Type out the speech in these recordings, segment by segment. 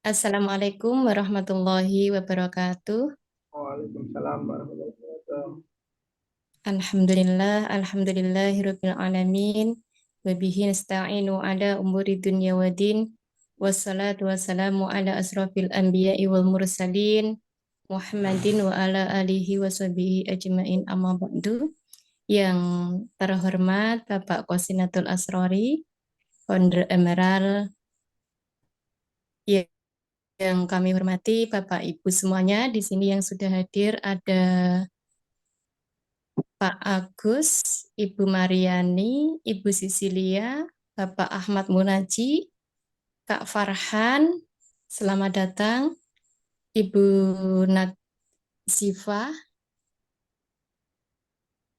Assalamualaikum warahmatullahi wabarakatuh. Waalaikumsalam warahmatullahi wabarakatuh. Alhamdulillah, alhamdulillahirabbil alamin. Wa bihi nasta'inu ala umuri dunya waddin. Wassalatu wassalamu ala asrofil anbiya'i wal mursalin. Muhammadin wa ala alihi wa sahbihi ajmain amma ba'du. Yang terhormat Bapak Qosinatul Asrori, Founder Emerald, yang kami hormati Bapak Ibu semuanya di sini yang sudah hadir ada Pak Agus, Ibu Mariani, Ibu Sisilia, Bapak Ahmad Munaji, Kak Farhan, selamat datang, Ibu Natsifa,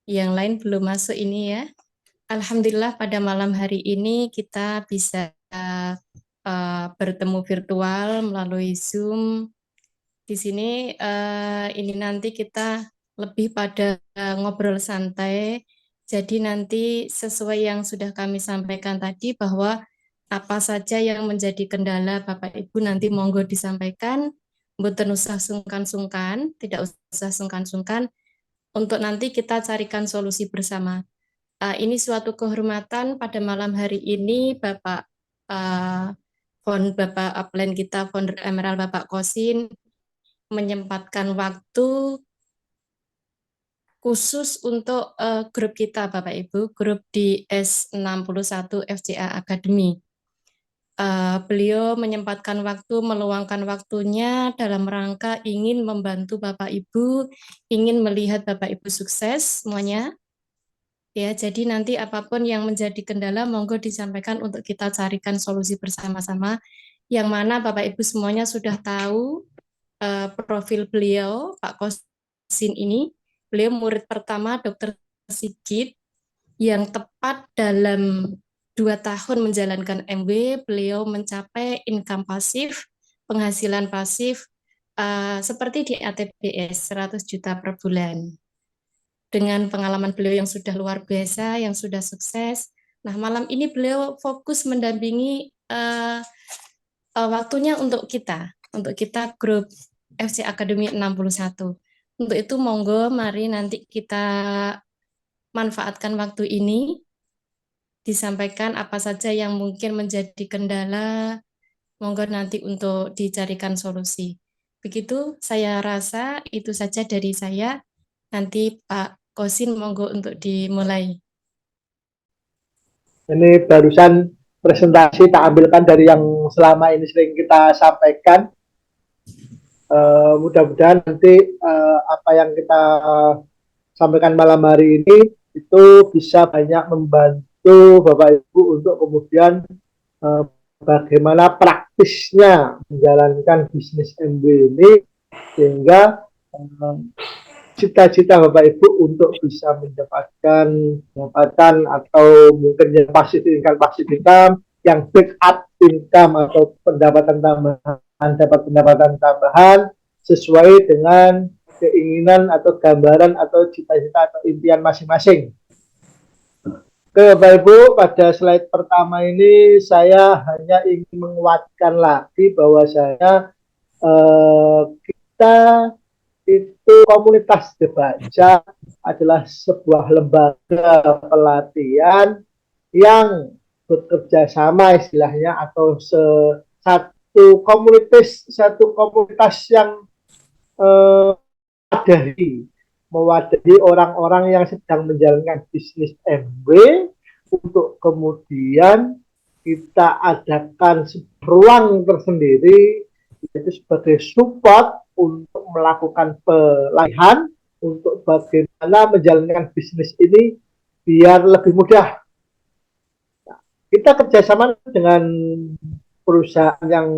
yang lain belum masuk ini ya. Alhamdulillah pada malam hari ini kita bisa bertemu virtual melalui Zoom. Di sini ini nanti kita lebih pada ngobrol santai. Jadi nanti sesuai yang sudah kami sampaikan tadi bahwa apa saja yang menjadi kendala Bapak Ibu nanti monggo disampaikan. Mboten usah sungkan-sungkan, tidak usah sungkan-sungkan untuk nanti kita carikan solusi bersama. Ini suatu kehormatan pada malam hari ini Bapak Bapak upline kita founder Emerald Bapak Kosin menyempatkan waktu khusus untuk grup kita Bapak Ibu, grup di S61 FCA Academy. Beliau menyempatkan waktu, meluangkan waktunya dalam rangka ingin membantu Bapak Ibu, ingin melihat Bapak Ibu sukses semuanya. Ya, jadi nanti apapun yang menjadi kendala, monggo disampaikan untuk kita carikan solusi bersama-sama. Yang mana Bapak Ibu semuanya sudah tahu profil beliau, Pak Kosin ini. Beliau murid pertama Dr. Sigit yang tepat dalam 2 tahun menjalankan MB, beliau mencapai income pasif, penghasilan pasif seperti di ATBS 100 juta per bulan. Dengan pengalaman beliau yang sudah luar biasa, yang sudah sukses. Nah, malam ini beliau fokus mendampingi waktunya untuk kita grup FC Academy 61. Untuk itu monggo mari nanti kita manfaatkan waktu ini, disampaikan apa saja yang mungkin menjadi kendala, monggo nanti untuk dicarikan solusi. Begitu saya rasa itu saja dari saya. Nanti Pak Kosin monggo untuk dimulai. Ini barusan presentasi tak ambilkan dari yang selama ini sering kita sampaikan. Mudah-mudahan nanti apa yang kita sampaikan malam hari ini itu bisa banyak membantu Bapak Ibu untuk kemudian uh, bagaimana praktisnya menjalankan bisnis MB ini sehingga cita-cita Bapak Ibu untuk bisa mendapatkan pendapatan atau mungkin yang pasif income, yang backup income atau pendapatan tambahan, dapat pendapatan tambahan sesuai dengan keinginan atau gambaran atau cita-cita atau impian masing-masing. Oke Bapak Ibu, pada slide pertama ini saya hanya ingin menguatkan lagi bahwa kita itu komunitas Debaca adalah sebuah lembaga pelatihan yang bekerja sama istilahnya atau satu komunitas yang mewadahi orang-orang yang sedang menjalankan bisnis MB untuk kemudian kita adakan ruang tersendiri yaitu sebagai support untuk melakukan pelatihan untuk bagaimana menjalankan bisnis ini biar lebih mudah. Kita kerjasama dengan perusahaan yang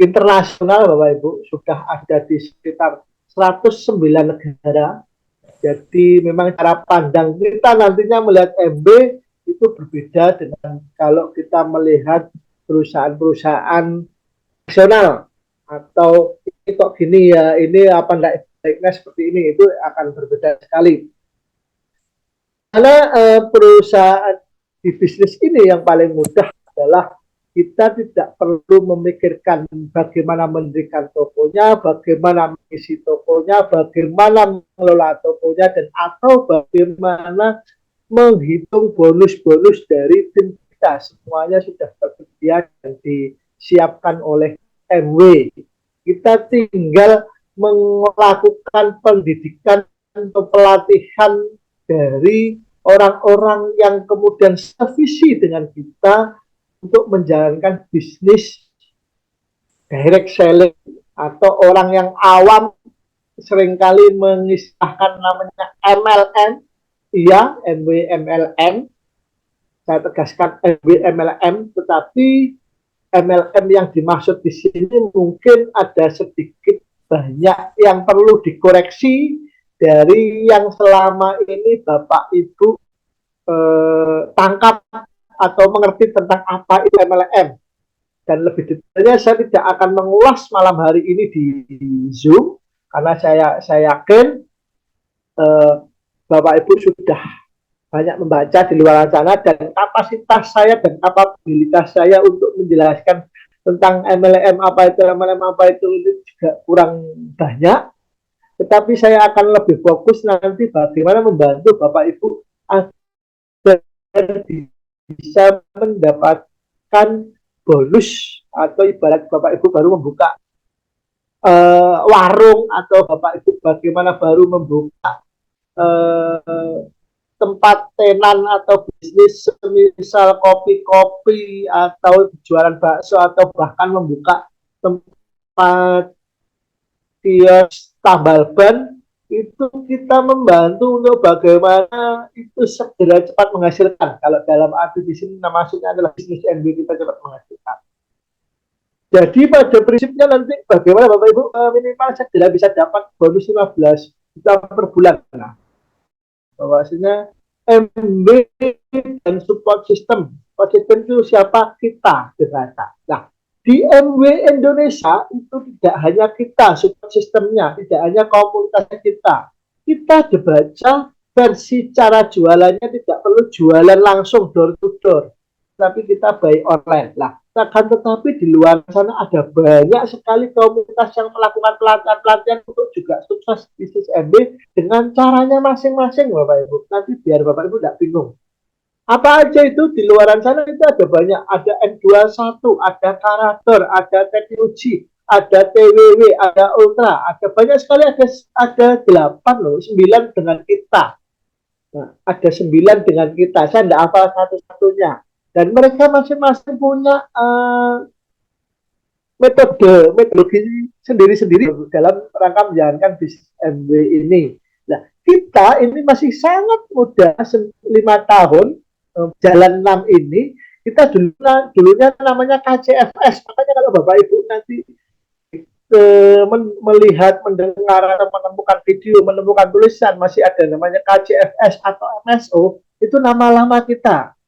internasional Bapak Ibu, sudah ada di sekitar 109 negara. Jadi memang cara pandang kita nantinya melihat MB itu berbeda dengan kalau kita melihat perusahaan-perusahaan nasional atau ini kok gini ya, ini apa enggak baiknya seperti ini, itu akan berbeda sekali. Karena perusahaan di bisnis ini yang paling mudah adalah kita tidak perlu memikirkan bagaimana mendirikan tokonya, bagaimana mengisi tokonya, bagaimana mengelola tokonya, dan atau bagaimana menghitung bonus-bonus dari tim kita. Semuanya sudah tersedia dan disiapkan oleh MW. Kita tinggal melakukan pendidikan atau pelatihan dari orang-orang yang kemudian sevisi dengan kita untuk menjalankan bisnis direct selling, atau orang yang awam seringkali mengistilahkan namanya MLM. Iya, MWMLM. Saya tegaskan MWMLM, tetapi MLM yang dimaksud di sini mungkin ada sedikit banyak yang perlu dikoreksi dari yang selama ini Bapak Ibu tangkap atau mengerti tentang apa itu MLM. Dan lebih detailnya saya tidak akan mengulas malam hari ini di Zoom, karena saya yakin Bapak Ibu sudah banyak membaca di luar sana, dan kapasitas saya dan kapabilitas saya untuk menjelaskan tentang MLM apa itu juga kurang banyak. Tetapi saya akan lebih fokus nanti bagaimana membantu Bapak Ibu agar bisa mendapatkan bonus, atau ibarat Bapak Ibu baru membuka warung, atau Bapak Ibu bagaimana baru membuka tempat tenan atau bisnis semisal kopi-kopi atau jualan bakso, atau bahkan membuka tempat kios tambal ban. Itu kita membantu untuk bagaimana itu segera cepat menghasilkan. Kalau dalam arti di sini maksudnya adalah bisnis MB kita cepat menghasilkan. Jadi pada prinsipnya nanti bagaimana Bapak Ibu minimal segera bisa dapat bonus 15 juta per bulan. Nah, bahwasanya MB dan support system. Support system itu siapa? Kita, Derata. Nah, di MW Indonesia itu tidak hanya kita support sistemnya, tidak hanya komunitas kita. Kita dibaca versi cara jualannya tidak perlu jualan langsung door to door, tapi kita buy online. Lah, akan tetapi di luar sana ada banyak sekali komunitas yang melakukan pelatihan-pelatihan untuk juga sukses bisnis MB dengan caranya masing-masing, Bapak Ibu. Nanti biar Bapak Ibu tidak bingung. Apa aja itu di luar sana itu ada banyak, ada N21, ada Karator, ada Teknologi, ada TWW, ada Ultra, ada banyak sekali, ada 8 loh, 9 dengan kita. Nah, ada 9 dengan kita, saya tidak hafal satu-satunya. Dan mereka masing-masing punya metodologi sendiri-sendiri dalam rangka menjalankan bisnis MW ini. Nah, kita ini masih sangat muda, 5 tahun, jalan 6 ini, kita dulunya namanya KCFS. Makanya kalau Bapak Ibu nanti melihat, mendengar, atau menemukan video, menemukan tulisan masih ada namanya KCFS atau MSO, itu nama lama kita.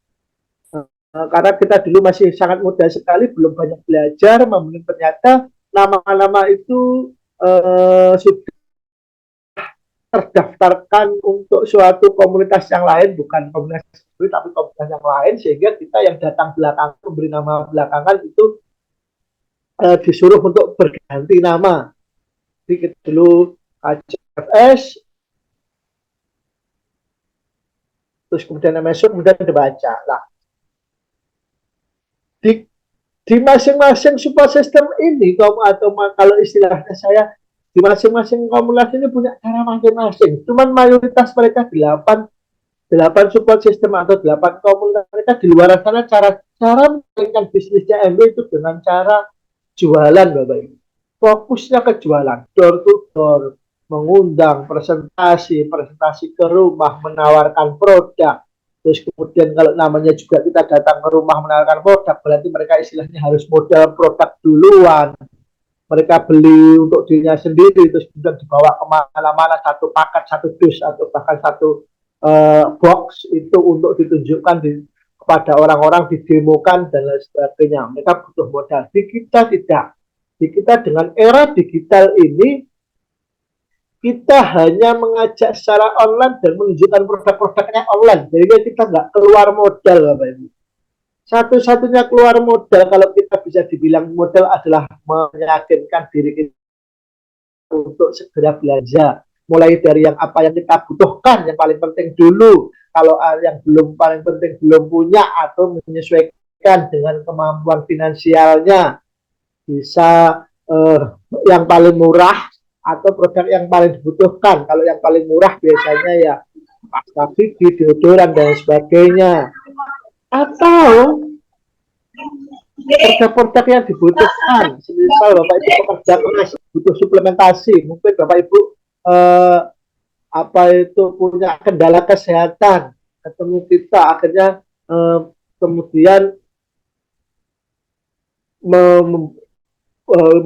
Karena kita dulu masih sangat muda sekali, belum banyak belajar, ternyata nama-nama itu sudah terdaftarkan untuk suatu komunitas yang lain, bukan komunitas sendiri, tapi komunitas yang lain, sehingga kita yang datang belakangan, memberi nama belakangan itu disuruh untuk berganti nama. Jadi dulu KCFS, terus kemudian MSO, kemudian dibaca. Nah, di masing-masing support system ini, atau kalau istilahnya saya, di masing-masing komunitas ini punya cara masing-masing. Cuman mayoritas mereka 8 support system atau 8 komunitas mereka di luar sana cara menjalankan bisnisnya MB itu dengan cara jualan, Bapak Ibu. Fokusnya ke jualan, door to door, mengundang, presentasi ke rumah, menawarkan produk. Terus kemudian kalau namanya juga kita datang ke rumah menawarkan produk, berarti mereka istilahnya harus modal produk duluan. Mereka beli untuk dirinya sendiri, terus kemudian dibawa kemana-mana, satu paket, satu dus, atau bahkan satu box itu untuk ditunjukkan kepada orang-orang, didemokan, dan lain sebagainya. Mereka butuh modal. Di kita tidak. Di kita dengan era digital ini, kita hanya mengajak secara online dan menunjukkan produk-produknya online. Jadi kita nggak keluar modal, Bapak Ibu. Satu-satunya keluar modal kalau kita bisa dibilang modal adalah meyakinkan diri kita untuk segera belanja. Mulai dari yang apa yang kita butuhkan, yang paling penting dulu. Kalau yang belum paling penting belum punya atau menyesuaikan dengan kemampuan finansialnya, bisa yang paling murah atau produk yang paling dibutuhkan. Kalau yang paling murah biasanya ya pasta gigi, deodoran dan sebagainya. Atau produk-produk yang dibutuhkan, misal Bapak Ibu pekerja keras butuh suplementasi, mungkin Bapak Ibu apa itu punya kendala kesehatan, ketemu kita akhirnya kemudian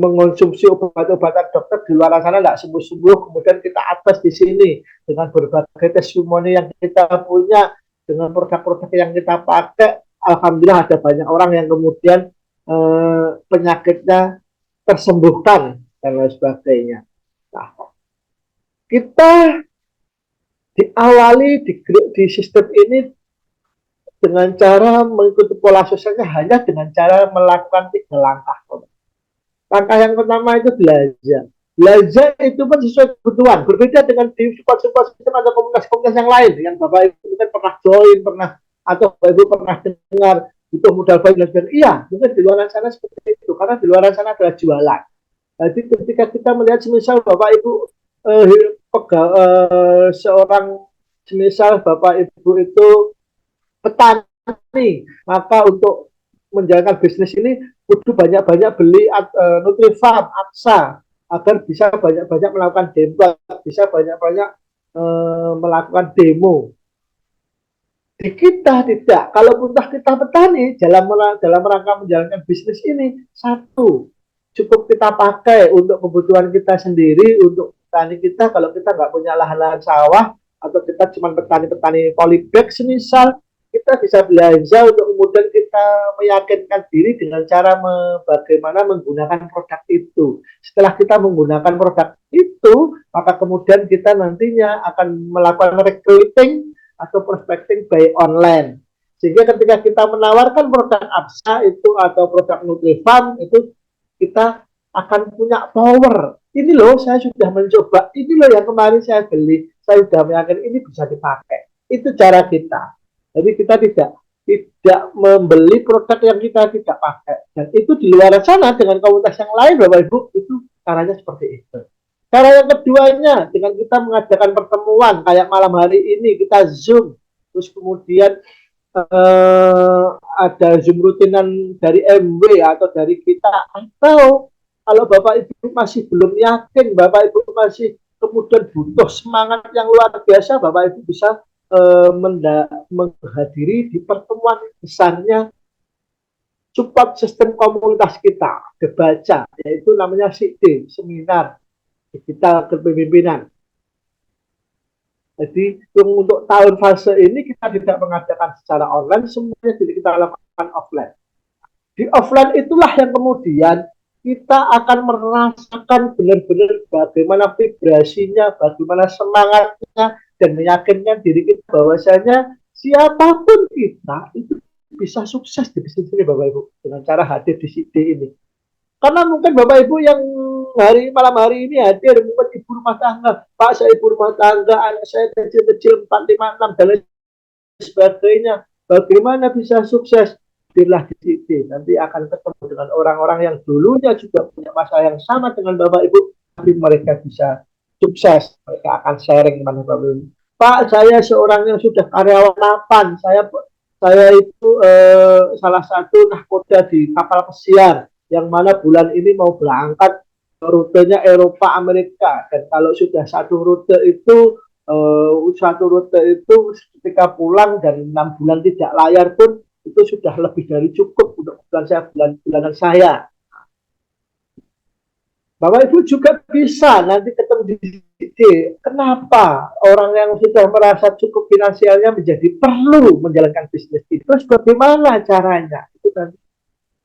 mengonsumsi obat-obatan dokter di luar sana tidak sembuh-sembuh, kemudian kita atas di sini dengan berbagai testimoni yang kita punya, dengan produk-produk yang kita pakai, alhamdulillah ada banyak orang yang kemudian penyakitnya tersembuhkan dan lain sebagainya. Nah, kita diawali di sistem ini dengan cara mengikuti pola sosialnya hanya dengan cara melakukan 3 langkah. Langkah yang pertama itu belanja. Belanja itu pun sesuai kebutuhan. Berbeda dengan di support system atau komunitas-komunitas yang lain. Yang Bapak Ibu mungkin pernah join, pernah atau Bapak Ibu pernah dengar butuh modal baik dan iya, mungkin di luar sana seperti itu. Karena di luar sana adalah jualan. Jadi ketika kita melihat semisal Bapak Ibu seorang semisal Bapak Ibu itu petani, maka untuk menjalankan bisnis ini kudu banyak-banyak beli Nutrifarm, AXA agar bisa banyak-banyak melakukan demo, bisa banyak-banyak melakukan demo. Di kita tidak, kalau entah kita petani dalam rangka menjalankan bisnis ini, satu cukup kita pakai untuk kebutuhan kita sendiri, untuk petani kita. Kalau kita nggak punya lahan-lahan sawah atau kita cuma petani-petani polybag semisal, kita bisa belanja untuk kemudian kita meyakinkan diri dengan cara bagaimana menggunakan produk itu. Setelah kita menggunakan produk itu, maka kemudian kita nantinya akan melakukan recruiting atau prospecting by online. Sehingga ketika kita menawarkan produk AXA itu atau produk Nutrifarm itu, kita akan punya power. Ini loh saya sudah mencoba, ini loh yang kemarin saya beli, saya sudah meyakinkan ini bisa dipakai. Itu cara kita. Jadi kita tidak membeli produk yang kita tidak pakai. Dan itu di luar sana dengan komunitas yang lain, Bapak Ibu, itu caranya seperti itu. Cara yang keduanya, dengan kita mengadakan pertemuan, kayak malam hari ini, kita Zoom, terus kemudian ada Zoom rutinan dari MW atau dari kita, atau kalau Bapak Ibu masih belum yakin, Bapak Ibu masih kemudian butuh semangat yang luar biasa, Bapak Ibu bisa menghadiri di pertemuan besarnya support sistem komunitas kita, Gebaca, yaitu namanya SID, Seminar Digital Kepemimpinan. Jadi untuk tahun fase ini kita tidak mengadakan secara online, semuanya kita lakukan offline. Di offline itulah yang kemudian kita akan merasakan benar-benar bagaimana vibrasinya, bagaimana semangatnya, dan meyakinkan diri kita bahwasanya siapapun kita itu bisa sukses di bisnis ini, Bapak Ibu, dengan cara hadir di CD ini. Karena mungkin Bapak Ibu yang malam hari ini hadir, mungkin ibu rumah tangga, Pak saya ibu rumah tangga, anak saya kecil-kecil 4, 5, 6 dan lain sebagainya, bagaimana bisa sukses? Hadirlah di CD, nanti akan ketemu dengan orang-orang yang dulunya juga punya masalah yang sama dengan Bapak Ibu, tapi mereka bisa sukses. Mereka akan sharing kepada Bapak Ibu. Pak, saya seorang yang sudah karyawan mapan, saya itu salah satu nahkoda di kapal pesiar yang mana bulan ini mau berangkat rutenya Eropa Amerika, dan kalau sudah satu rute itu ketika pulang dan 6 bulan tidak layar pun itu sudah lebih dari cukup untuk bulanan saya. Bapak Ibu juga bisa nanti ketemu di sini. Kenapa orang yang sudah merasa cukup finansialnya menjadi perlu menjalankan bisnis itu? Terus bagaimana caranya? Itu nanti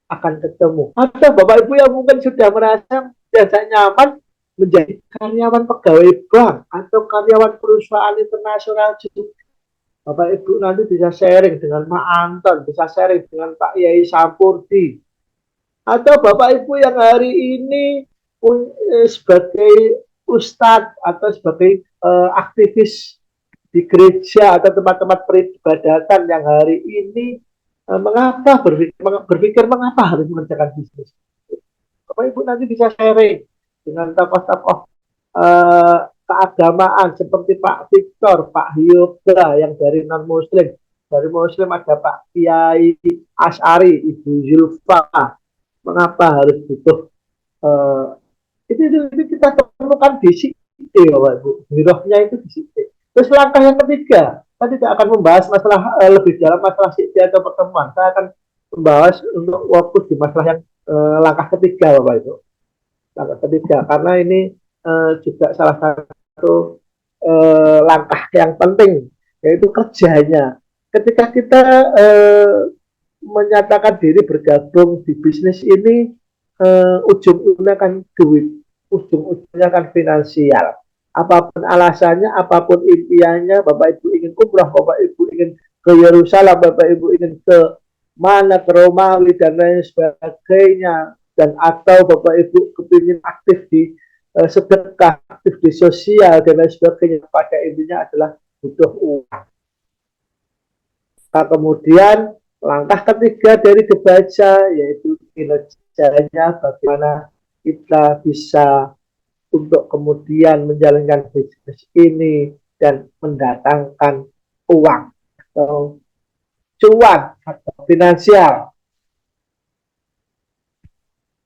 akan ketemu. Atau Bapak Ibu yang mungkin sudah merasa biasa nyaman menjadi karyawan pegawai bank atau karyawan perusahaan internasional juga. Bapak Ibu nanti bisa sharing dengan Pak Anton, bisa sharing dengan Pak Yai Sampurdi, atau Bapak Ibu yang hari ini sebagai ustadz atau sebagai aktivis di gereja atau tempat-tempat peribadatan yang hari ini mengapa berpikir mengapa harus mengerjakan bisnis. Bapak Ibu nanti bisa sharing dengan tokoh-tokoh keagamaan seperti Pak Victor, Pak Hyoga yang dari non Muslim. Dari Muslim ada Pak Kiai Asari, Ibu Zulfa. Mengapa harus butuh itu kita temukan di sini, Bapak Ibu. Girohnya itu di sini. Terus langkah yang ketiga, saya tidak akan membahas masalah lebih dalam masalah sisi atau pertemuan. Saya akan membahas untuk fokus di masalah yang langkah ketiga, Bapak Ibu. Langkah ketiga, karena ini juga salah satu langkah yang penting, yaitu kerjanya. Ketika kita menyatakan diri bergabung di bisnis ini, ujung-ujungnya kan duit, ujung-ujungnya kan finansial. Apapun alasannya, apapun impiannya, Bapak Ibu ingin umrah, Bapak Ibu ingin ke Yerusalem, Bapak Ibu ingin ke mana, ke Romawi dan lain sebagainya, dan atau Bapak Ibu kepingin aktif di sedekah, aktif di sosial dan lain sebagainya, pada intinya adalah butuh uang. Nah, kemudian langkah ketiga dari dibaca yaitu kinerjanya, bagaimana kita bisa untuk kemudian menjalankan bisnis ini dan mendatangkan uang atau cuan atau finansial.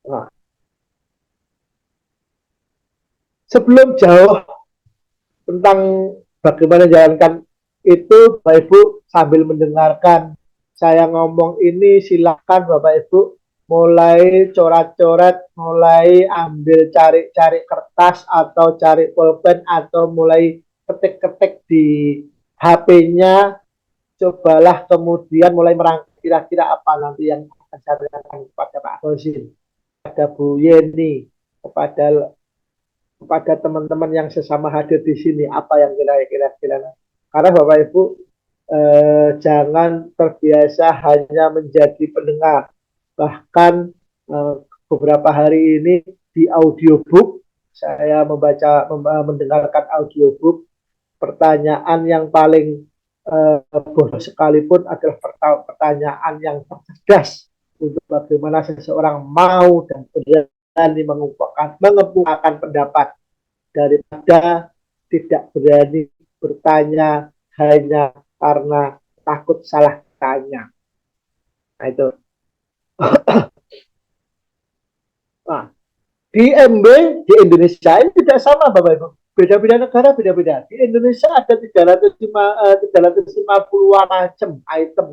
Nah, sebelum jauh tentang bagaimana menjalankan itu, Bapak Ibu sambil mendengarkan saya ngomong ini, silakan Bapak Ibu mulai coret-coret, mulai ambil cari-cari kertas atau cari pulpen atau mulai ketik-ketik di HP-nya, cobalah kemudian mulai merangkai kira-kira apa nanti yang akan saya tanyakan kepada Pak Rosin, kepada Bu Yeni, kepada teman-teman yang sesama hadir di sini, apa yang kira-kira. Karena Bapak Ibu jangan terbiasa hanya menjadi pendengar. Bahkan beberapa hari ini di audiobook saya mendengarkan audiobook, pertanyaan yang paling bodoh sekalipun adalah pertanyaan yang cerdas untuk bagaimana seseorang mau dan berani mengemukakan pendapat daripada tidak berani bertanya hanya karena takut salah tanya. Nah, itu. Nah, di MB di Indonesia ini tidak sama, Bapak Ibu. Beda-beda negara, beda-beda. Di Indonesia ada 350-an macam item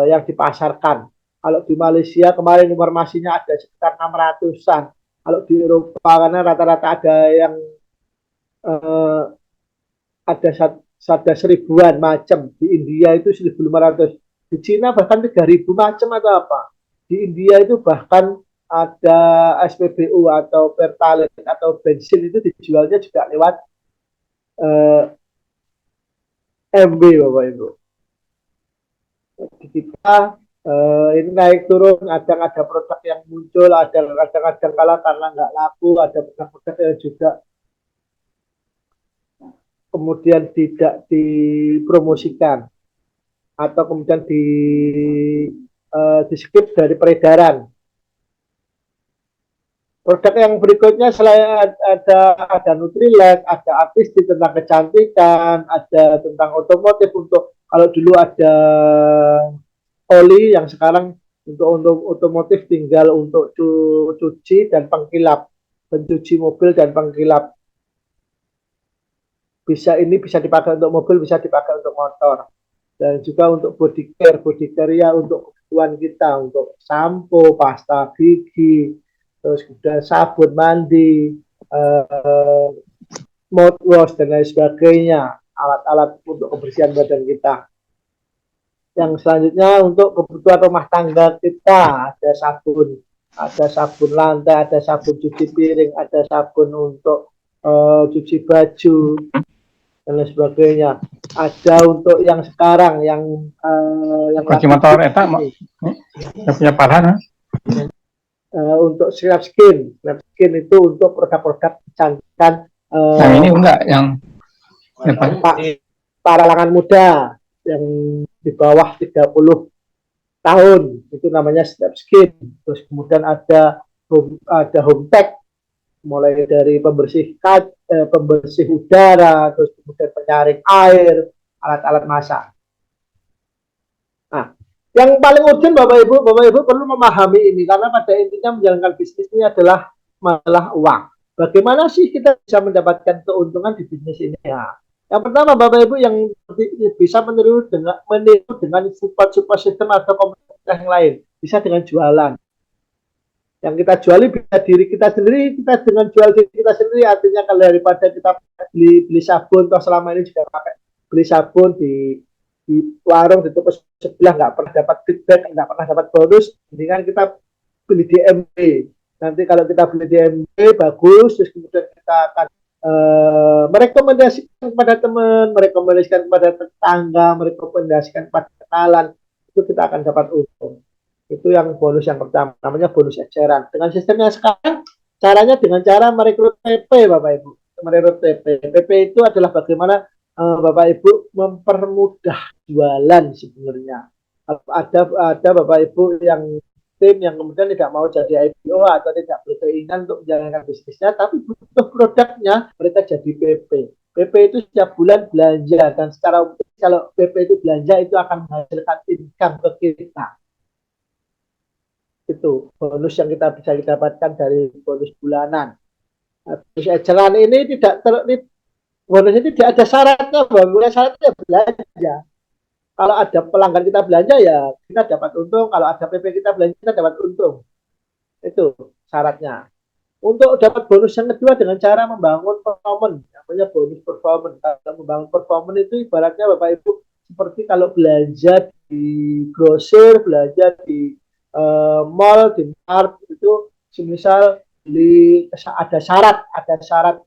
yang dipasarkan. Kalau di Malaysia kemarin informasinya ada sekitar 600-an. Kalau di Eropa karena rata-rata ada yang ada 1.000-an macam. Di India itu 1.500. Di Cina bahkan 3.000 macam atau apa. Di India itu bahkan ada SPBU atau Pertalite atau bensin itu dijualnya juga lewat MB, Bapak Ibu. Jadi kita ini naik turun, kadang ada produk yang muncul, ada kadang-kadang kalah karena nggak laku, ada produk-produk yang juga kemudian tidak dipromosikan atau kemudian di skip dari peredaran. Produk yang berikutnya selain ada Nutrilite, ada artistik tentang kecantikan, ada tentang otomotif untuk kalau dulu ada oli yang sekarang untuk otomotif tinggal untuk cuci dan pengkilap, pencuci mobil dan pengkilap. Bisa dipakai untuk mobil, bisa dipakai untuk motor. Dan juga untuk body care ya untuk kebutuhan kita, untuk sampo, pasta gigi, terus kemudian sabun mandi, mouthwash dan lain sebagainya, alat-alat untuk kebersihan badan kita. Yang selanjutnya untuk kebutuhan rumah tangga kita, ada sabun lantai, ada sabun cuci piring, ada sabun untuk cuci baju, dan lain sebagainya. Ada untuk yang sekarang yang kunci motor eta yang punya Farhan. Untuk scrap skin itu untuk produk-produk kecantikan. Yang ini enggak, yang para muda yang di bawah 30 tahun itu namanya scrap skin. Terus kemudian ada home tech, mulai dari pembersih pembersih udara, terus kemudian penyaring air, alat-alat masak. Nah, yang paling urgent Bapak Ibu perlu memahami ini, karena pada intinya menjalankan bisnis ini adalah masalah uang. Bagaimana sih kita bisa mendapatkan keuntungan di bisnis ini? Ya, yang pertama Bapak Ibu yang bisa meniru dengan support system atau komunitas yang lain, bisa dengan jualan. Yang kita juali bisa diri kita sendiri, kita dengan jual diri kita sendiri, artinya kalau daripada kita beli sabun, toh selama ini juga pakai beli sabun di warung, di toko sebelah nggak pernah dapat feedback, nggak pernah dapat bonus, mendingan kita beli di MB. Nanti kalau kita beli di MB bagus, terus kemudian kita akan merekomendasikan kepada teman, merekomendasikan kepada tetangga, merekomendasikan kepada kenalan, itu kita akan dapat untung. Itu yang bonus yang pertama, namanya bonus eceran. Dengan sistemnya sekarang, caranya dengan cara merekrut PP, Bapak Ibu. Merekrut PP. PP itu adalah bagaimana Bapak Ibu mempermudah jualan sebenarnya. Ada Bapak Ibu yang tim yang kemudian tidak mau jadi IPO atau tidak berkeinginan untuk menjalankan bisnisnya, tapi butuh produknya, mereka jadi PP. PP itu setiap bulan belanja, dan secara umum kalau PP itu belanja itu akan menghasilkan income ke kita. Itu bonus yang kita bisa dapatkan dari bonus bulanan. Bonus eceran ini bonus ini tidak ada syaratnya, bahwa syaratnya belanja. Kalau ada pelanggan kita belanja ya kita dapat untung, kalau ada PP kita belanja kita dapat untung. Itu syaratnya. Untuk dapat bonus yang kedua dengan cara membangun performance, namanya bonus performance. Kalau membangun performance itu ibaratnya Bapak Ibu seperti kalau belanja di grosir, belanja di mall, di mart itu, semisal beli ada syarat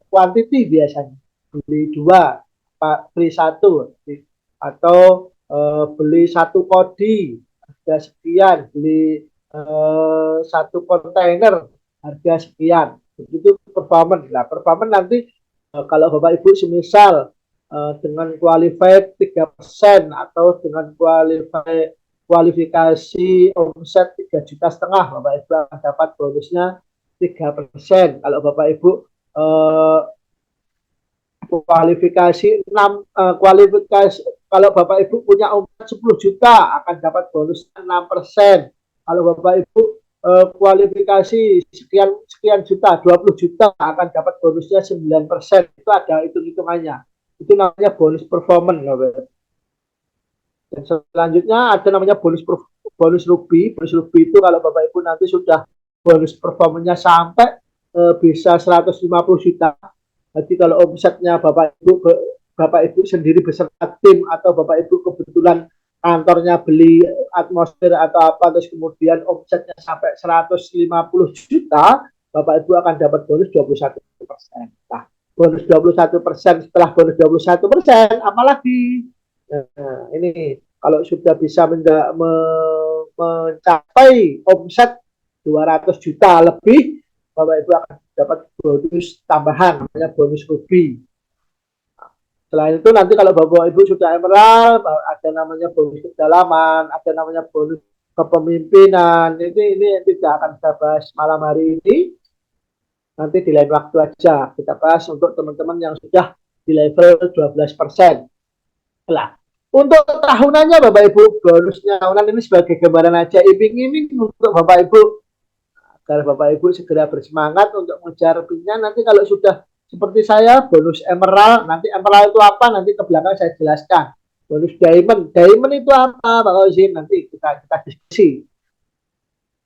kuantiti biasanya. Beli 2, beli 1, atau beli 1 kodi harga sekian, beli 1 kontainer harga sekian. Itu performance. Nah, performance nanti kalau Bapak Ibu semisal dengan qualified 3% atau dengan kualifikasi omset 3,5 juta, Bapak Ibu akan dapat bonusnya 3%. Kalau Bapak Ibu kualifikasi kalau Bapak Ibu punya omset 10 juta akan dapat bonus 6%. Kalau Bapak Ibu kualifikasi sekian juta, 20 juta akan dapat bonusnya 9%. Itu ada hitung-hitungannya. Itu namanya bonus performance, Bapak. Dan selanjutnya ada namanya bonus ruby. Bonus ruby itu kalau Bapak Ibu nanti sudah bonus performanya sampai bisa 150 juta. Jadi kalau omsetnya Bapak Ibu sendiri beserta tim, atau Bapak Ibu kebetulan kantornya beli atmosfer atau apa, terus kemudian omsetnya sampai 150 juta, Bapak Ibu akan dapat bonus 21%. Nah, bonus 21%, setelah bonus 21%, apalagi? Nah, ini kalau sudah bisa mencapai omset 200 juta lebih, Bapak Ibu akan dapat bonus tambahan, namanya bonus ruby. Selain itu nanti kalau Bapak Ibu sudah emerald, ada namanya bonus kedalaman, ada namanya bonus kepemimpinan. Ini tidak akan kita bahas malam hari ini. Nanti di lain waktu aja kita bahas untuk teman-teman yang sudah di level 12%. Nah, untuk tahunannya Bapak Ibu, bonusnya tahunan ini sebagai gambaran aja, iming-iming untuk Bapak Ibu, agar Bapak Ibu segera bersemangat untuk mengejar pinnya. Nanti kalau sudah seperti saya, bonus emerald, nanti emerald itu apa, nanti ke belakang saya jelaskan. Bonus diamond itu apa Pak Ozim, nanti kita diskusi.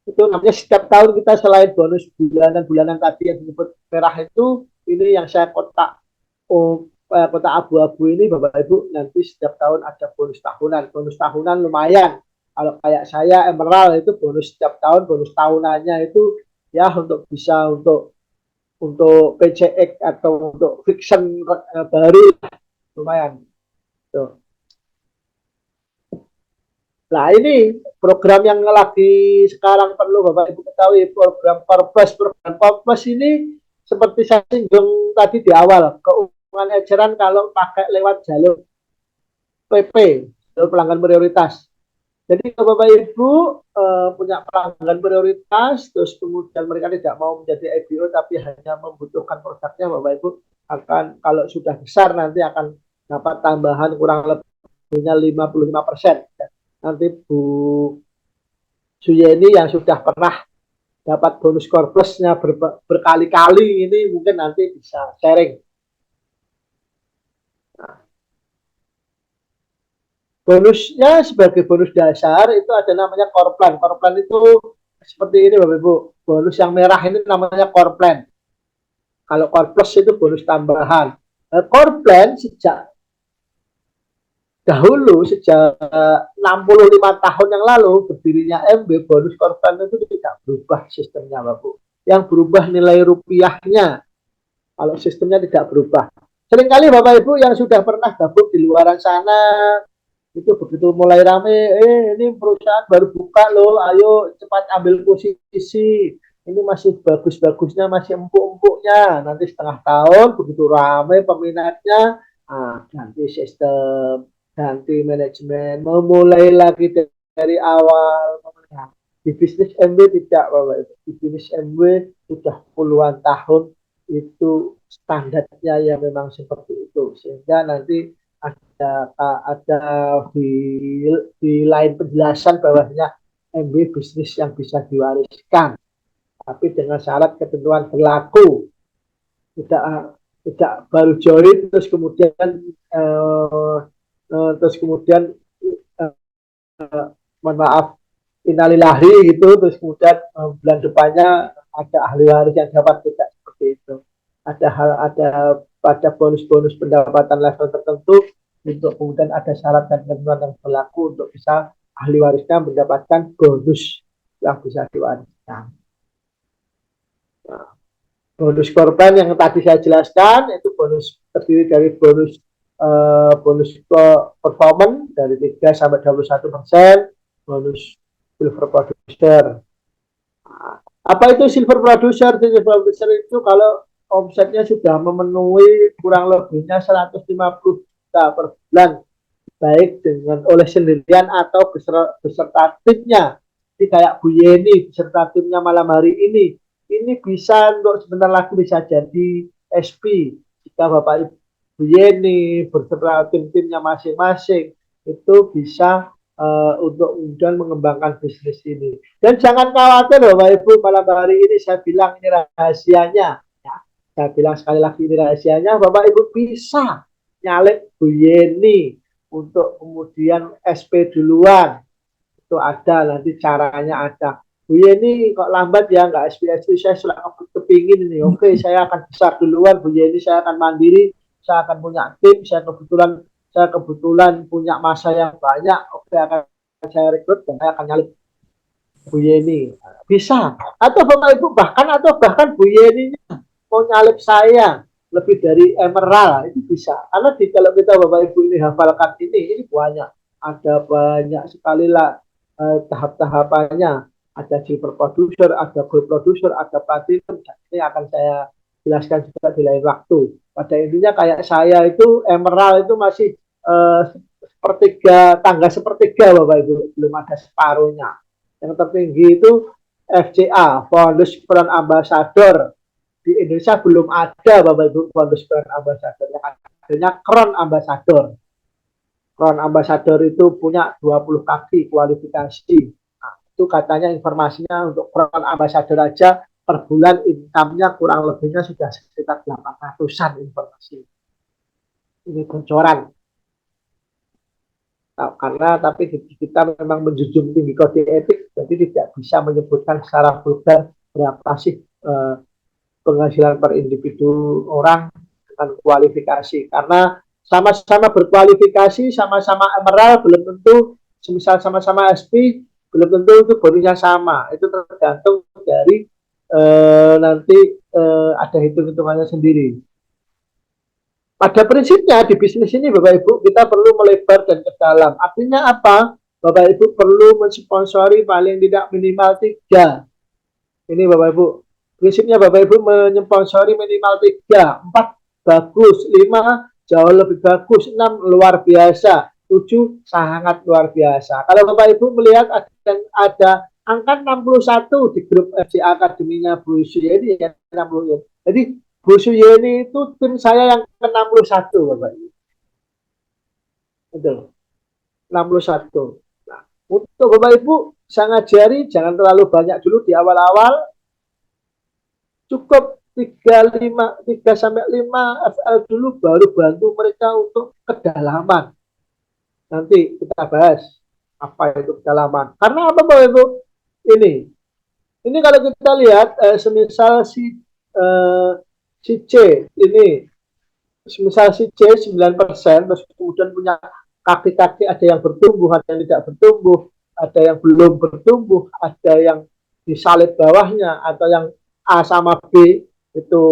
Itu namanya setiap tahun kita selain bonus bulanan tadi yang disebut merah itu, ini yang saya kotak abu-abu ini Bapak Ibu, nanti setiap tahun ada bonus tahunan. Bonus tahunan lumayan. Kalau kayak saya emerald itu bonus setiap tahun, bonus tahunannya itu ya untuk PCX atau untuk fiction baru lumayan. Tuh. Nah ini program yang lagi sekarang perlu Bapak Ibu ketahui, program Korpes. Program Korpes ini seperti saya singgung tadi di awal, keuangan eceran kalau pakai lewat jalur PP, jalur pelanggan prioritas. Jadi kalau Bapak Ibu punya pelanggan prioritas, terus kemudian mereka tidak mau menjadi IPO tapi hanya membutuhkan produknya, Bapak Ibu akan kalau sudah besar nanti akan dapat tambahan kurang lebihnya 55%. Nanti Bu Suyeni yang sudah pernah dapat bonus korplusnya berkali-kali ini mungkin nanti bisa sharing. Bonusnya sebagai bonus dasar itu ada namanya korplan. Korplan itu seperti ini Bapak Ibu. Bonus yang merah ini namanya korplan. Kalau korplus itu bonus tambahan. Korplan sejak dahulu, sejak 65 tahun yang lalu berdirinya MB, bonus korplan itu tidak berubah sistemnya Bapak Ibu. Yang berubah nilai rupiahnya. Kalau sistemnya tidak berubah. Seringkali Bapak Ibu yang sudah pernah gabung di luaran sana, itu begitu mulai rame, ini perusahaan baru buka loh, ayo cepat ambil posisi, ini masih bagus-bagusnya, masih empuk-empuknya, nanti setengah tahun begitu rame peminatnya, ganti sistem, ganti manajemen, memulai lagi dari awal. Di bisnis MW tidak Bapak Ibu, di bisnis MW sudah puluhan tahun itu standarnya yang memang seperti itu, sehingga nanti ada di lain penjelasan bahwasanya MB bisnis yang bisa diwariskan, tapi dengan syarat ketentuan berlaku, tidak baru join terus kemudian mohon maaf innalillahi gitu, terus kemudian bulan depannya ada ahli waris yang dapat, tidak seperti itu. Ada pada bonus-bonus pendapatan level tertentu untuk kemudian ada syarat dan ketentuan yang berlaku untuk bisa ahli warisnya mendapatkan bonus yang bisa diwariskan. Nah, bonus korban yang tadi saya jelaskan itu bonus terdiri dari bonus performance dari 3 sampai 21%, bonus silver producer. Apa itu silver producer? Silver producer itu kalau omsetnya sudah memenuhi kurang lebihnya 150 juta per bulan, baik dengan oleh sendirian atau beserta timnya. Jadi kayak Bu Yeni beserta timnya malam hari ini bisa untuk sebentar lagi bisa jadi SP. Jika Bapak Ibu Yeni beserta tim-timnya masing-masing itu bisa untuk kemudian mengembangkan bisnis ini. Dan jangan khawatir Bapak Ibu, malam hari ini saya bilang ini rahasianya. Ya. Saya bilang sekali lagi ini rahasianya, Bapak Ibu bisa nyalip Bu Yeni untuk kemudian SP duluan. Itu ada, nanti caranya ada. Bu Yeni kok lambat ya, nggak SP, saya selalu kepingin ini. Oke, saya akan besar duluan, Bu Yeni saya akan mandiri, saya akan punya tim, saya kebetulan punya masa yang banyak, oke akan saya rekrut dan saya akan nyalip Bu Yeni. Bisa. Atau Bapak Ibu bahkan Bu Yeni mau nyalip saya lebih dari emerald, itu bisa. Karena kalau kita Bapak Ibu ini hafalkan ini banyak. Ada banyak sekali lah tahap-tahapannya. Ada silver producer, ada gold producer, ada platinum. Ini akan saya jelaskan juga di lain waktu. Pada intinya kayak saya itu emerald itu masih tangga sepertiga Bapak Ibu, belum ada separuhnya. Yang tertinggi itu FCA, Founders Brand Ambassador. Di Indonesia belum ada Bapak Ibu Founders Brand Ambassador. Yang adanya Crown Ambassador. Crown Ambassador itu punya 20 kaki kualifikasi. Nah, itu katanya informasinya untuk Crown Ambassador aja per bulan income-nya kurang lebihnya sudah sekitar 800-an informasi. Ini bocoran. Nah, karena tapi kita memang menjunjung tinggi kode etik, jadi tidak bisa menyebutkan secara vulgar berapa sih penghasilan per individu orang dengan kualifikasi. Karena sama-sama berkualifikasi, sama-sama emerald, belum tentu, misal sama-sama SP, belum tentu itu bonusnya sama. Itu tergantung dari nanti ada hitung-hitungannya sendiri. pada prinsipnya di bisnis ini Bapak Ibu kita perlu melebar dan ke dalam. Artinya apa? Bapak Ibu perlu mensponsori paling tidak minimal 3. Ini Bapak Ibu. Prinsipnya Bapak Ibu mensponsori minimal 3, 4 bagus, 5 jauh lebih bagus, 6 luar biasa, 7 sangat luar biasa. Kalau Bapak Ibu melihat ada angka 61 di grup FCA Akademinya Bu Suyeni ya, 60. Jadi Bu Suyeni itu tim saya yang ke-61 Bapak Ibu. Betul. 61. Nah, untuk Bapak Ibu saya ngajari jangan terlalu banyak dulu di awal-awal. Cukup 3 sampai 5 FL dulu baru bantu mereka untuk kedalaman. Nanti kita bahas apa itu kedalaman. Karena apa Bapak Ibu? Ini kalau kita lihat semisal si C ini, semisal si C 9%, terus kemudian punya kaki-kaki ada yang bertumbuh, ada yang tidak bertumbuh, ada yang belum bertumbuh, ada yang disalib bawahnya, atau yang A sama B itu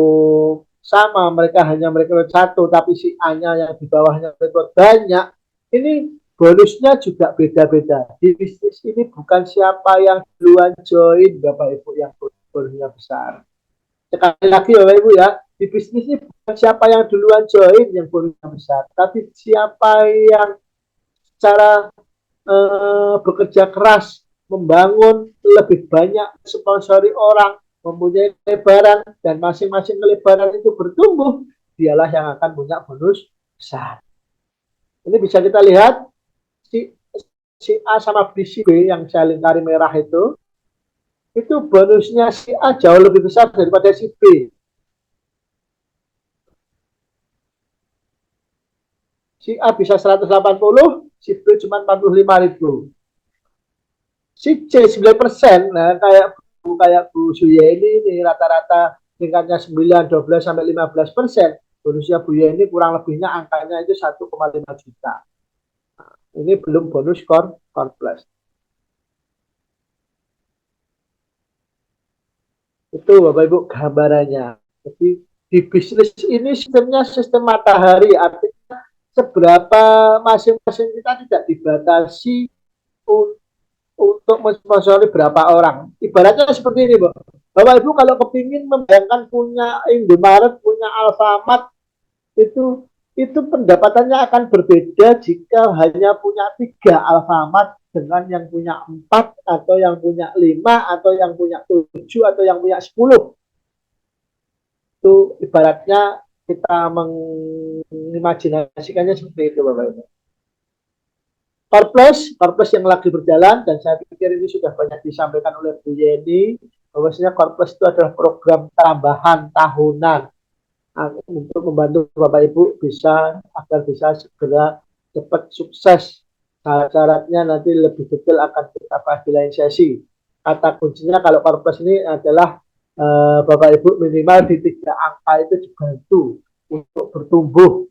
sama, mereka hanya merekrut 1, tapi si A-nya yang di bawahnya merekrut banyak. Ini bonusnya juga beda-beda. Di bisnis ini bukan siapa yang duluan join Bapak Ibu yang bonusnya besar. Sekali lagi Bapak Ibu ya, di bisnis ini bukan siapa yang duluan join yang bonusnya besar, tapi siapa yang secara bekerja keras membangun lebih banyak, sponsori orang, mempunyai lebaran, dan masing-masing lebaran itu bertumbuh, dialah yang akan punya bonus besar. Ini bisa kita lihat si A sama si B yang saya lingkari merah itu bonusnya si A jauh lebih besar daripada si B. Si A bisa 180, si B cuma 45.000. Si C 9%, nah kayak Bu Suyeni ini rata-rata tingkatnya 9, 12 sampai 15%. Bonusnya Bu Yeni kurang lebihnya angkanya itu 1,5 juta. Nah, ini belum bonus core plus. Itu Bapak Ibu gambarannya. Jadi di bisnis ini sistemnya sistem matahari, artinya seberapa masing-masing kita tidak dibatasi untuk mensponsori berapa orang. Ibaratnya seperti ini, Bapak Ibu kalau kepingin membayangkan punya Indomaret, punya Alfamart, itu pendapatannya akan berbeda jika hanya punya 3 Alfamart dengan yang punya 4 atau yang punya 5 atau yang punya 7 atau yang punya 10. Itu ibaratnya kita mengimajinasikannya seperti itu Bapak Ibu. Core plus yang lagi berjalan, dan saya pikir ini sudah banyak disampaikan oleh Bu Yeni, bahwasanya Core plus itu adalah program tambahan tahunan untuk membantu Bapak Ibu agar bisa segera cepat sukses. Syarat-syaratnya nanti lebih detail akan kita bahas di lain sesi. Kata kuncinya kalau Core plus ini adalah Bapak Ibu minimal di 3 angka itu dibantu untuk bertumbuh.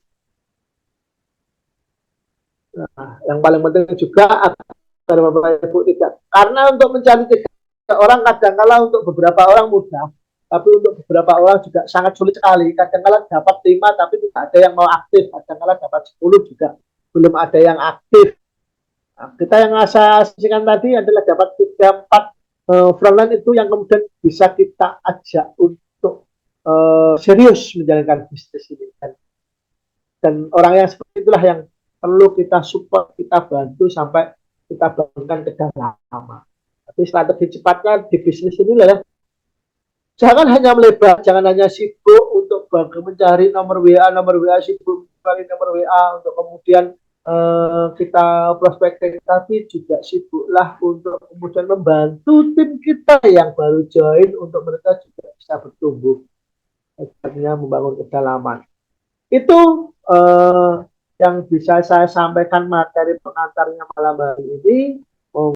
Nah, yang paling penting juga agar Bapak Ibu tidak, karena untuk mencari 3 orang kadang-kala untuk beberapa orang mudah, tapi untuk beberapa orang juga sangat sulit sekali. Kadang-kala dapat 5 tapi tidak ada yang mau aktif, kadang-kala dapat 10 juga belum ada yang aktif. Nah, kita yang saya saksikan tadi adalah dapat 3-4 frontline itu yang kemudian bisa kita ajak untuk serius menjalankan bisnis ini, dan orang yang seperti itulah yang perlu kita support, kita bantu sampai kita bangunkan ke dalam. Tapi strategi cepatnya di bisnis ini lah ya, jangan hanya melebar, jangan hanya sibuk untuk mencari nomor WA, sibuk mencari nomor WA untuk kemudian kita prospecting, tapi juga sibuklah untuk kemudian membantu tim kita yang baru join untuk mereka juga bisa bertumbuh, akhirnya membangun kedalaman. Itu yang bisa saya sampaikan materi pengantarnya malam hari ini.